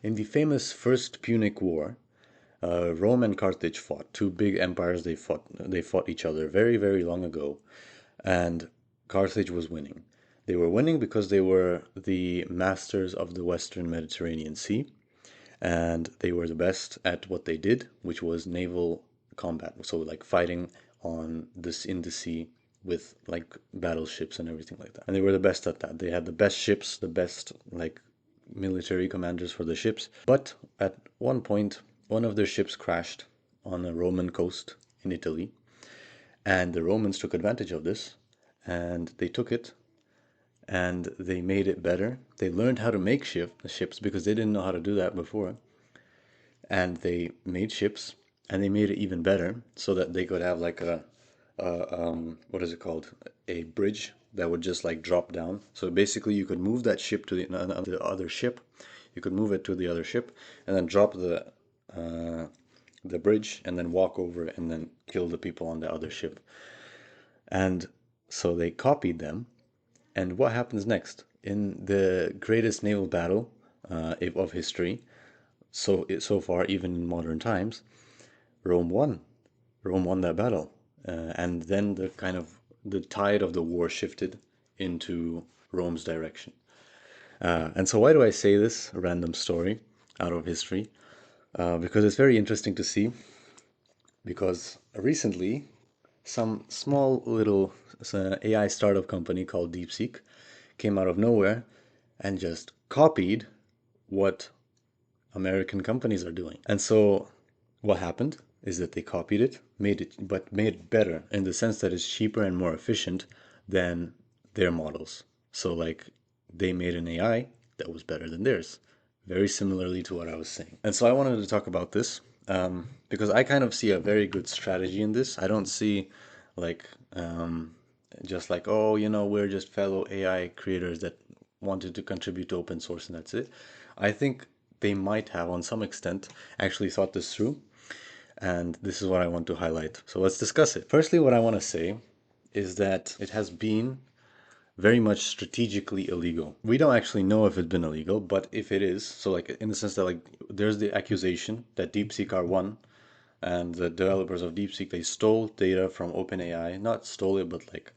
In the famous First Punic War, Rome and Carthage fought. Two big empires. They fought each other very, very long ago, and Carthage was winning. They were winning because they were the masters of the Western Mediterranean Sea, and they were the best at what they did, which was naval combat. So like fighting on this in the sea with like battleships and everything like that. And they were the best at that. They had the best ships, the best like military commanders for the ships. But at one point, one of their ships crashed on a Roman coast in Italy, and the Romans took advantage of this, and they took it and they made it better. They learned how to make ships because they didn't know how to do that before, and they made ships and they made it even better so that they could have like what is it called, a bridge that would just like drop down. So basically you could move that ship to the other ship, you could move it to the other ship and then drop the bridge and then walk over and then kill the people on the other ship. And so they copied them. And what happens next in the greatest naval battle of history, so far, even in modern times? Rome won. Rome won that battle, and then the tide of the war shifted into Rome's direction. And so, why do I say this random story out of history? Because it's very interesting to see. Because recently, some small little AI startup company called DeepSeek came out of nowhere and just copied what American companies are doing. And so what happened is that they copied it, but made it better in the sense that it's cheaper and more efficient than their models. So like they made an AI that was better than theirs, very similarly to what I was saying. And so I wanted to talk about this because I kind of see a very good strategy in this. I don't see like just like, oh, we're just fellow AI creators that wanted to contribute to open source and that's it. I think they might have, on some extent, actually thought this through. And this is what I want to highlight. So let's discuss it. Firstly, what I want to say is that it has been very much strategically illegal. We don't actually know if it's been illegal, but if it is, so like in the sense that like there's the accusation that DeepSeek R1 and the developers of DeepSeek, they stole data from OpenAI, not stole it, but like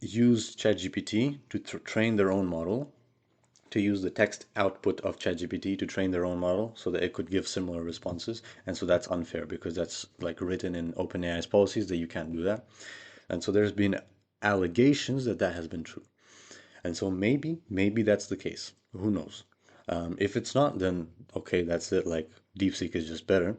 used ChatGPT to train their own model, to use the text output of ChatGPT to train their own model so that it could give similar responses. And so that's unfair because that's like written in OpenAI's policies that you can't do that. And so there's been allegations that that has been true. And so maybe that's the case. Who knows? If it's not, then okay, that's it. Like DeepSeek is just better.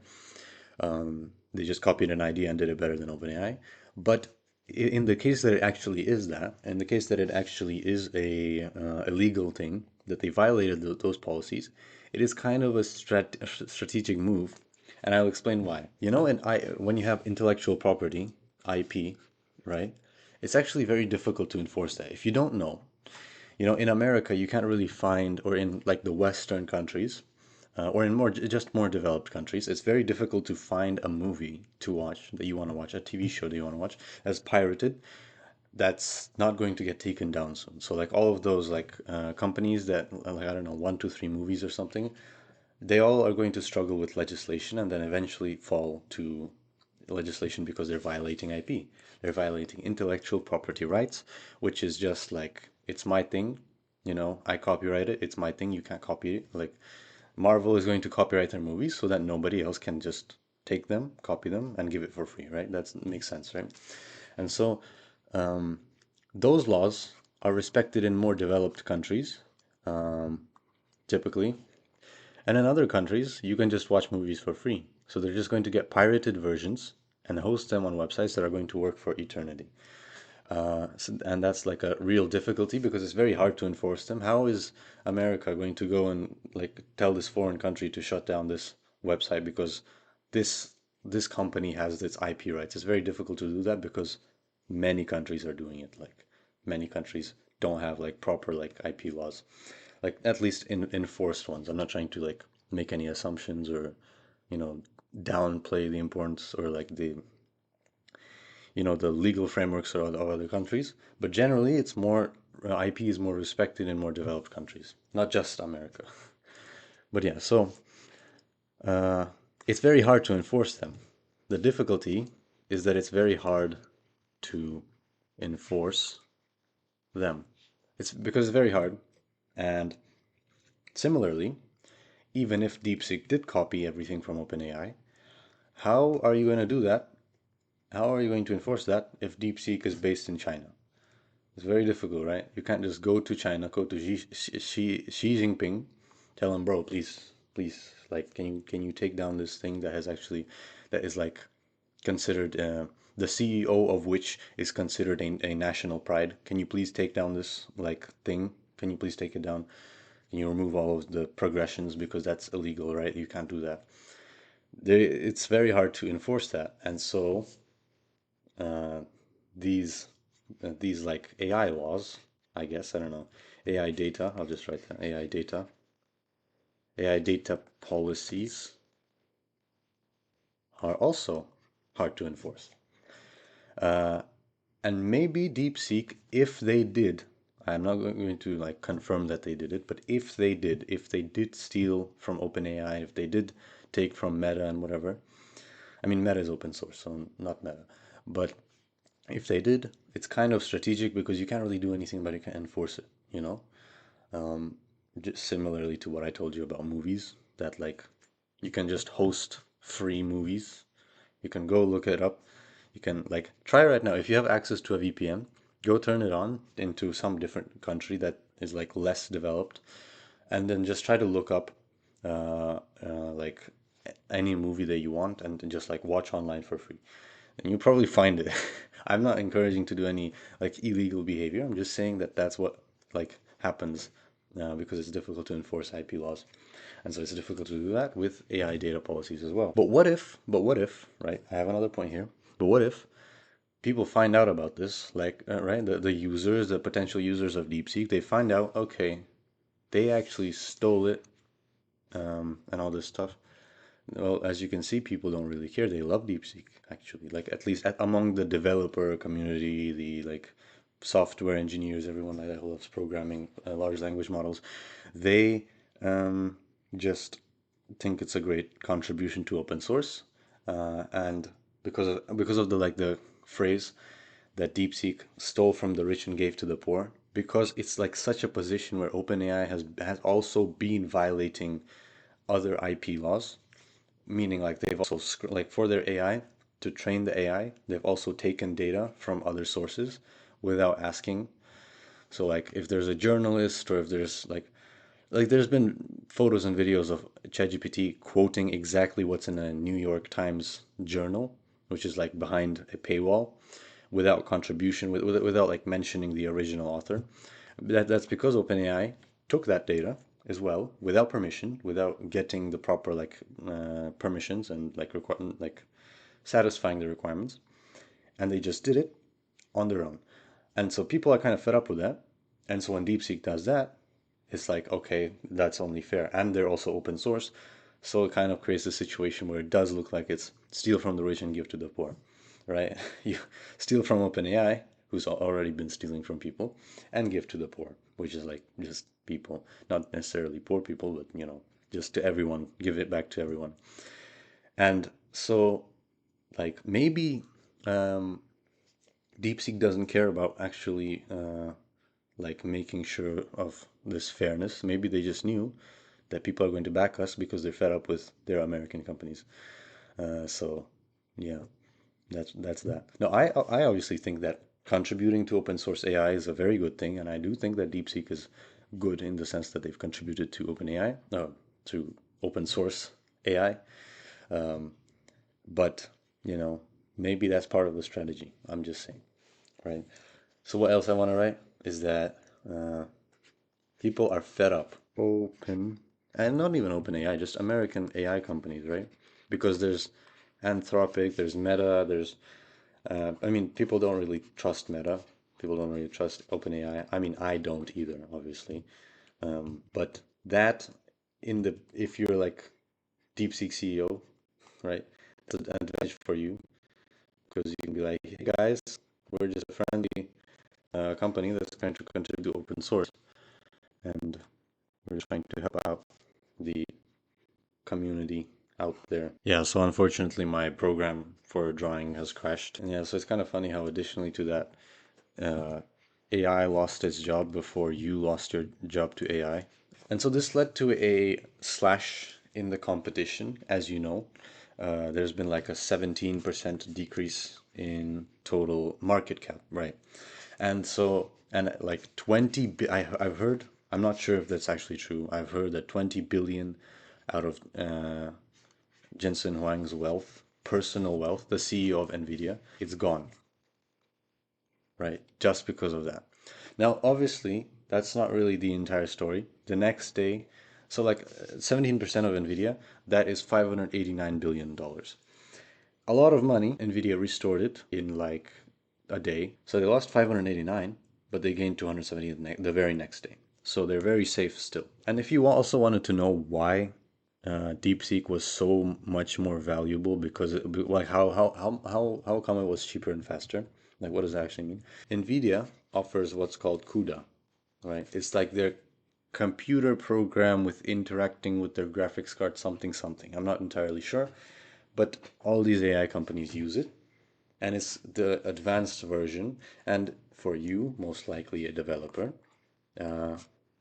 They just copied an idea and did it better than OpenAI. But in the case that it actually is that, in the case that it actually is a legal thing, that they violated those policies, it is kind of a strategic move, and I'll explain why. When you have intellectual property, IP, right? It's actually very difficult to enforce that. If you don't know, in America, you can't really find, or in like the Western countries, or in more developed countries, it's very difficult to find a movie to watch that you want to watch, a TV show that you want to watch, as pirated, that's not going to get taken down soon. So like all of those like companies that like I don't know 1, 2, 3 movies or something, they all are going to struggle with legislation and then eventually fall to legislation because they're violating IP. They're violating intellectual property rights, which is just like it's my thing, I copyright it, it's my thing, you can't copy it. Like Marvel is going to copyright their movies so that nobody else can just take them, copy them, and give it for free, right? That makes sense, right? And so those laws are respected in more developed countries, typically. And in other countries, you can just watch movies for free. So they're just going to get pirated versions and host them on websites that are going to work for eternity. And that's like a real difficulty because it's very hard to enforce them. How is America going to go and like tell this foreign country to shut down this website because this company has its IP rights? It's very difficult to do that because many countries are doing it. Like many countries don't have like proper like IP laws, like at least in enforced ones. I'm not trying to like make any assumptions or you know downplay the importance or like the legal frameworks of other countries, but generally it's more IP is more respected in more developed countries, not just America. But yeah, so uh, it's very hard to enforce them. The difficulty is that it's very hard to enforce them. It's because it's very hard. And similarly, even if DeepSeek did copy everything from OpenAI, how are you going to do that? How are you going to enforce that if DeepSeek is based in China? It's very difficult, right? You can't just go to China, go to Xi Jinping, tell him, bro, please, like, can you take down this thing that has actually, that is like considered, the CEO of which is considered a national pride. Can you please take down this like thing? Can you please take it down? Can you remove all of the progressions because that's illegal, right? You can't do that. It's very hard to enforce that, and so uh, these these like AI laws, I guess, I don't know, AI data. I'll just write that AI data policies are also hard to enforce. Uh, And maybe DeepSeek, if they did, I'm not going to like confirm that they did it, but if they did steal from OpenAI, if they did take from Meta and whatever, I mean, Meta is open source, so not Meta, but if they did, it's kind of strategic because you can't really do anything, but you can enforce it, you know? Um, just similarly to what I told you about movies, that like you can just host free movies. You can go look it up. You can like try right now. If you have access to a VPN, go turn it on into some different country that is like less developed, and then just try to look up like any movie that you want and just like watch online for free. And you probably find it. I'm not encouraging to do any like illegal behavior. I'm just saying that that's what like happens because it's difficult to enforce IP laws. And so it's difficult to do that with AI data policies as well. But what if, right? I have another point here. But what if people find out about this, like, right, the users, the potential users of DeepSeek, they find out, okay, they actually stole it and all this stuff. Well, as you can see, people don't really care. They love DeepSeek, actually. Like, at least among the developer community, the like software engineers, everyone like that who loves programming large language models, they just think it's a great contribution to open source. And because of the like the phrase that DeepSeek stole from the rich and gave to the poor, because it's like such a position where OpenAI has also been violating other IP laws, meaning like they've also like for their AI to train the AI, they've also taken data from other sources without asking. So like if there's a journalist or if there's like there's been photos and videos of ChatGPT quoting exactly what's in a New York Times journal, which is like behind a paywall, without contribution, without like mentioning the original author. That's because OpenAI took that data as well without permission, without getting the proper like permissions and like like satisfying the requirements, and they just did it on their own. And so people are kind of fed up with that. And so when DeepSeek does that, it's like, okay, that's only fair. And they're also open source. So it kind of creates a situation where it does look like it's steal from the rich and give to the poor, right? You steal from OpenAI, who's already been stealing from people, and give to the poor, which is like just people, not necessarily poor people, but just to everyone, give it back to everyone. And so, like, maybe um, DeepSeek doesn't care about actually like making sure of this fairness. Maybe they just knew that people are going to back us because they're fed up with their American companies. So yeah, that's that. No, I obviously think that contributing to open source AI is a very good thing, and I do think that DeepSeek is good in the sense that they've contributed to OpenAI, to open source AI. But maybe that's part of the strategy. I'm just saying, right? So what else I want to write is that uh, people are fed up. Open, and not even open AI, just American AI companies, right? Because there's Anthropic, there's Meta, I mean, people don't really trust Meta. People don't really trust OpenAI. I mean, I don't either, obviously. But that if you're like DeepSeek CEO, right? It's an advantage for you because you can be like, hey guys, we're just a friendly company that's trying to contribute to open source, and we're just trying to help out the community out there. Yeah, so unfortunately my program for drawing has crashed. And yeah, so it's kind of funny how additionally to that, uh, AI lost its job before you lost your job to AI. And so this led to a slash in the competition, as you know. There's been like a 17% decrease in total market cap, right? And so, and like I've heard, I'm not sure if that's actually true. I've heard that 20 billion out of Jensen Huang's wealth, personal wealth, the CEO of Nvidia, it's gone, right? Just because of that. Now, obviously, that's not really the entire story. The next day, so like 17% of Nvidia, that is $589 billion. A lot of money. Nvidia restored it in like a day. So they lost 589, but they gained 270 the very next day. So they're very safe still. And if you also wanted to know why DeepSeek was so much more valuable, because like how come it was cheaper and faster? Like what does that actually mean? Nvidia offers what's called CUDA, right? It's like their computer program with interacting with their graphics card, something something. I'm not entirely sure, but all these AI companies use it, and it's the advanced version. And for you, most likely a developer, uh,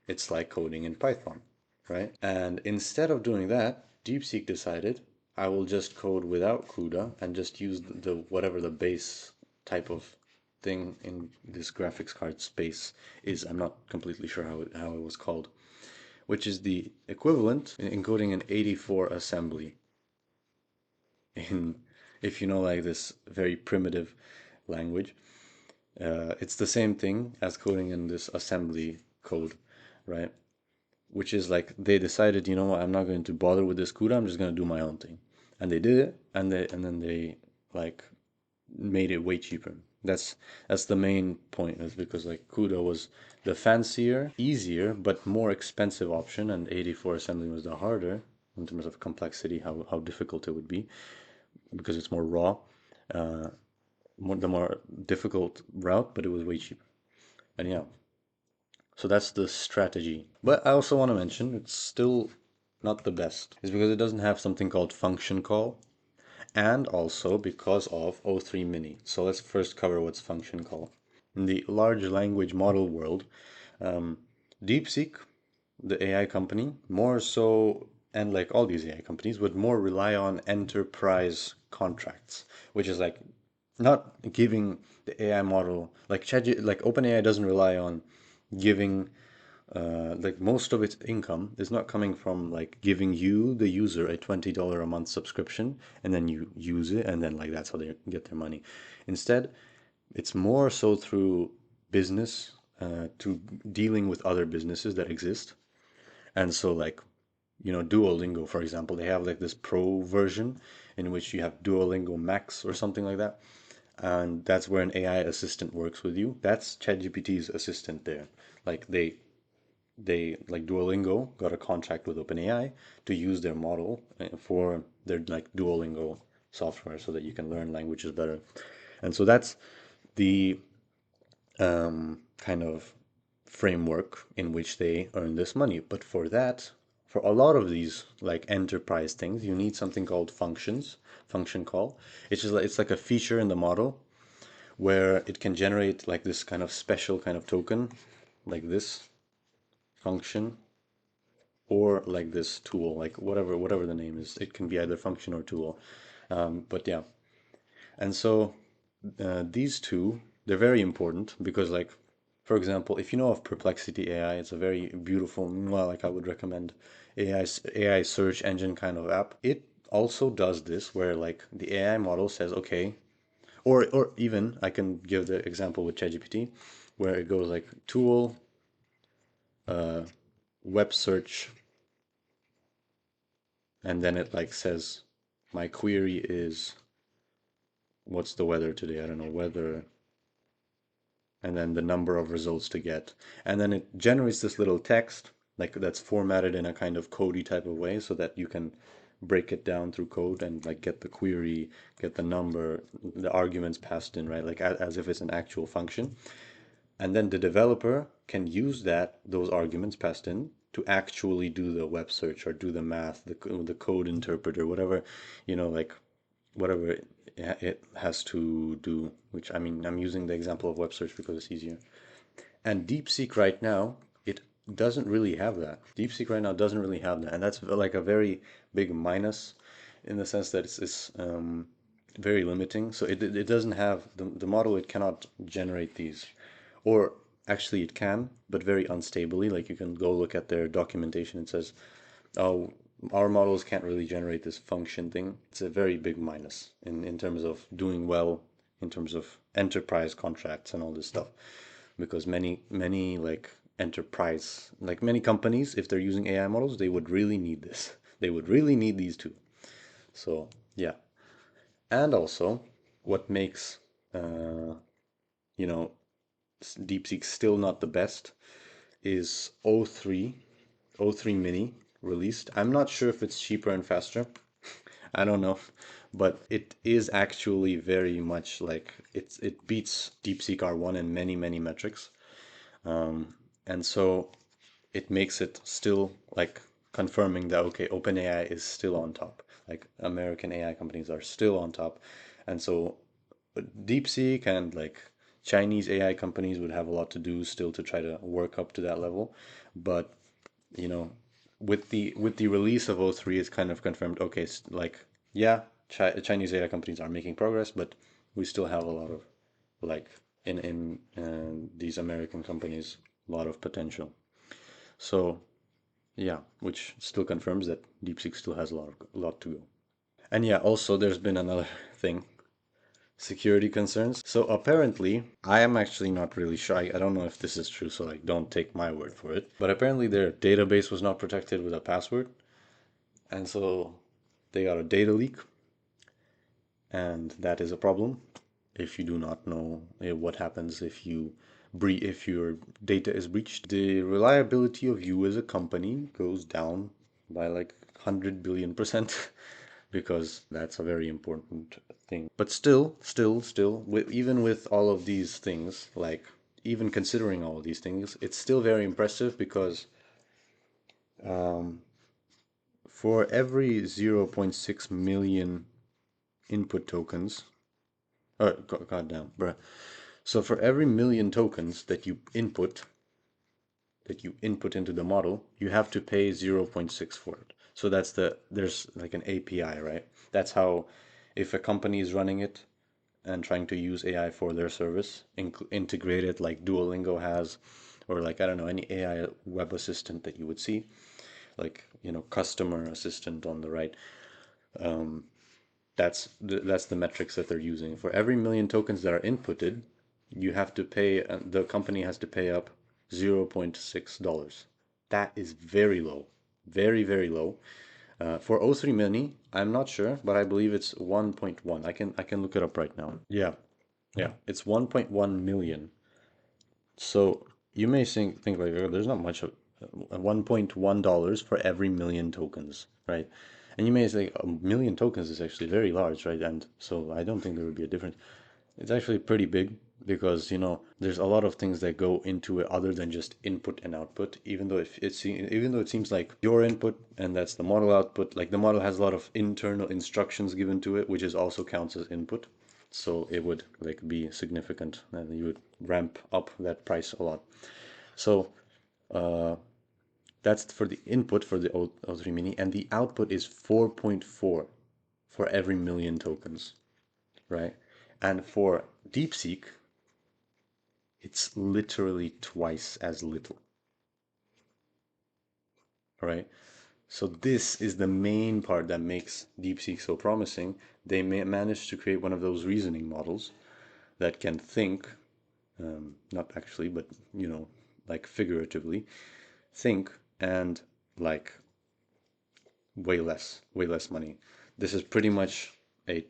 it's like coding in Python, right? And instead of doing that, DeepSeek decided I will just code without CUDA and just use the whatever the base type of thing in this graphics card space is. I'm not completely sure how it was called, which is the equivalent in encoding an 84 assembly in, if you know, like this very primitive language. It's the same thing as coding in this assembly code, right? Which is like they decided, you know what, I'm not going to bother with this CUDA, I'm just going to do my own thing. And they did it, and then they like made it way cheaper. That's the main point, is because like CUDA was the fancier, easier, but more expensive option, and 84 assembly was the harder in terms of complexity, how difficult it would be, because it's more raw, the more difficult route, but it was way cheaper. And yeah, so that's the strategy. But I also want to mention it's still not the best. It's because it doesn't have something called function call, and also because of O3 mini. So let's first cover what's function call. In the large language model world, DeepSeek, the AI company, more so, and like all these AI companies, would more rely on enterprise contracts, which is like not giving the AI model like like OpenAI doesn't rely on giving like most of its income is not coming from like giving you the user a $20 a month subscription and then you use it and then like that's how they get their money. Instead, it's more so through business, to dealing with other businesses that exist. And so like, you know, Duolingo, for example, they have like this pro version in which you have Duolingo Max or something like that. And that's where an AI assistant works with you. That's ChatGPT's assistant there. Like they like Duolingo got a contract with OpenAI to use their model for their like Duolingo software so that you can learn languages better. And so that's the kind of framework in which they earn this money. But for that, for a lot of these like enterprise things, you need something called functions, function call. It's just like it's like a feature in the model where it can generate like this kind of special kind of token, like this function, or like this tool, like whatever the name is. It can be either function or tool. But yeah, and so these two, they're very important because like, for example, if you know of Perplexity AI, it's a very beautiful, well, like I would recommend AI search engine kind of app. It also does this where like the AI model says, okay, or even I can give the example with ChatGPT where it goes like tool, web search, and then it like says my query is what's the weather today? I don't know, weather, and then the number of results to get. And then it generates this little text like that's formatted in a kind of codey type of way so that you can break it down through code and like get the query, get the number, the arguments passed in, right? Like as if it's an actual function. And then the developer can use those arguments passed in to actually do the web search or do the math, the code interpreter, whatever, like whatever it has to do, which I mean, I'm using the example of web search because it's easier. And DeepSeek right now, it doesn't really have that. DeepSeek right now doesn't really have that. And that's like a very big minus in the sense that it's very limiting. So it doesn't have the model, it cannot generate these. Or actually it can, but very unstably. Like you can go look at their documentation. It says, oh, our models can't really generate this function thing. It's a very big minus in terms of doing well, in terms of enterprise contracts and all this stuff. Because many like enterprise, like many companies, if they're using AI models, they would really need this. They would really need these two. So yeah. And also, what makes you know DeepSeek still not the best is O3 Mini released. I'm not sure if it's cheaper and faster. I don't know, but it is actually very much like it beats DeepSeek R1 in many metrics. And so it makes it still like confirming that okay, OpenAI is still on top. Like American AI companies are still on top. And so DeepSeek and like Chinese AI companies would have a lot to do still to try to work up to that level. But you know, with the release of O3, it's kind of confirmed. Okay, like yeah, Chinese AI companies are making progress, but we still have a lot of like in these American companies, a lot of potential. So yeah, which still confirms that DeepSeek still has a lot to go. And yeah, also there's been another thing, security concerns. So apparently, I am actually not really sure. I don't know if this is true, so like don't take my word for it. But apparently their database was not protected with a password, and so they got a data leak, and that is a problem. If you do not know what happens if your data is breached, the reliability of you as a company goes down by like 100 billion% because that's a very important thing. But still, even with all of these things, like even considering all of these things, it's still very impressive because for every 0.6 million input tokens, goddamn, bruh. So for every million tokens that you input into the model, you have to pay 0.6 for it. So there's like an API, right? That's how, if a company is running it and trying to use AI for their service, integrate it like Duolingo has, or like, I don't know, any AI web assistant that you would see, like, customer assistant on the right. That's the metrics that they're using. For every million tokens that are inputted, you have to pay, the company has to pay up $0.6. That is very low, very low. For O3 Mini, I'm not sure, but I believe it's 1.1. I can look it up right now. Yeah, it's 1.1 million. So you may think like, oh, there's not much of $1.1 for every million tokens, right? And you may say a million tokens is actually very large, right? And so I don't think there would be a difference. It's actually pretty big because there's a lot of things that go into it other than just input and output. Even though it seems like your input and that's the model output, like the model has a lot of internal instructions given to it, which is also counts as input. So it would like be significant, and you would ramp up that price a lot. So that's for the input for the O3 Mini, and the output is 4.4 for every million tokens, right? And for DeepSeek, it's literally twice as little, right? So this is the main part that makes DeepSeek so promising. They managed to create one of those reasoning models that can think, not actually, but like figuratively, think and like way less money. This is pretty much a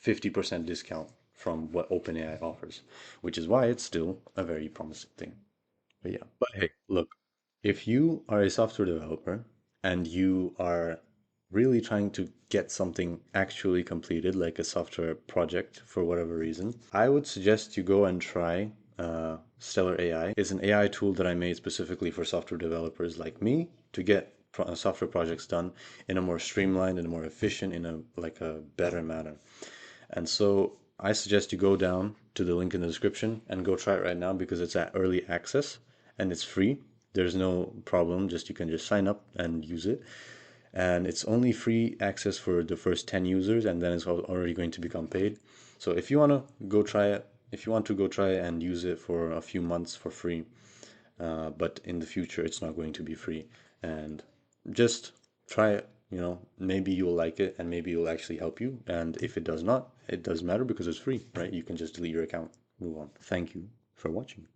50% discount from what OpenAI offers, which is why it's still a very promising thing. But yeah, but hey, look, if you are a software developer and you are really trying to get something actually completed, like a software project for whatever reason, I would suggest you go and try Stellar AI. It's an AI tool that I made specifically for software developers like me. to get software projects done in a more streamlined and more efficient, in a better manner. And so I suggest you go down to the link in the description and go try it right now, because it's at early access and it's free. There's no problem, just you can just sign up and use it. And it's only free access for the first 10 users, and then it's already going to become paid. So if you want to go try it, if you want to go try it and use it for a few months for free, but in the future it's not going to be free. And just try it. Maybe you'll like it, and maybe it'll actually help you. And if it does not, it doesn't matter, because it's free, right? You can just delete your account, move on. Thank you for watching.